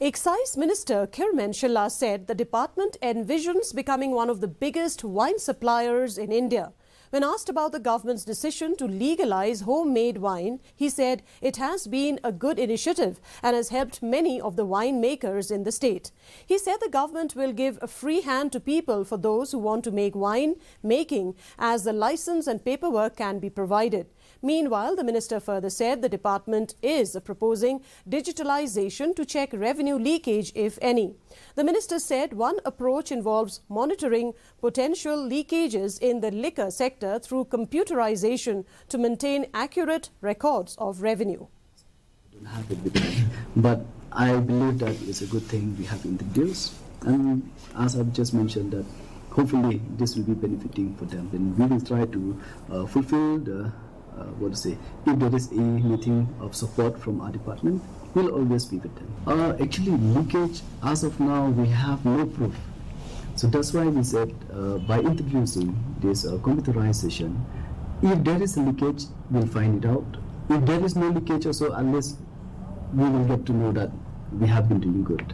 Excise Minister Kyrmen said the department envisions becoming one of the biggest wine suppliers in India. When asked about the government's decision to legalize homemade wine, he said it has been a good initiative and has helped many of the winemakers in the state. He said the government will give a free hand to people for those who want to make wine making, as the license and paperwork can be provided. Meanwhile, the minister further said the department is proposing digitalization to check revenue leakage, if any. The minister said one approach involves monitoring potential leakages in the liquor sector through computerization to maintain accurate records of revenue. Don't have it with me, but I believe that it's a good thing we have introduced, and as I've just mentioned, that hopefully this will be benefiting for them. Then we will try to fulfill the if there is anything of support from our department, we'll always be with them. Actually, leakage, as of now, we have no proof. So that's why we said by introducing this computerization, if there is a leakage, we'll find it out. If there is no leakage also, at least we will get to know that we have been doing good.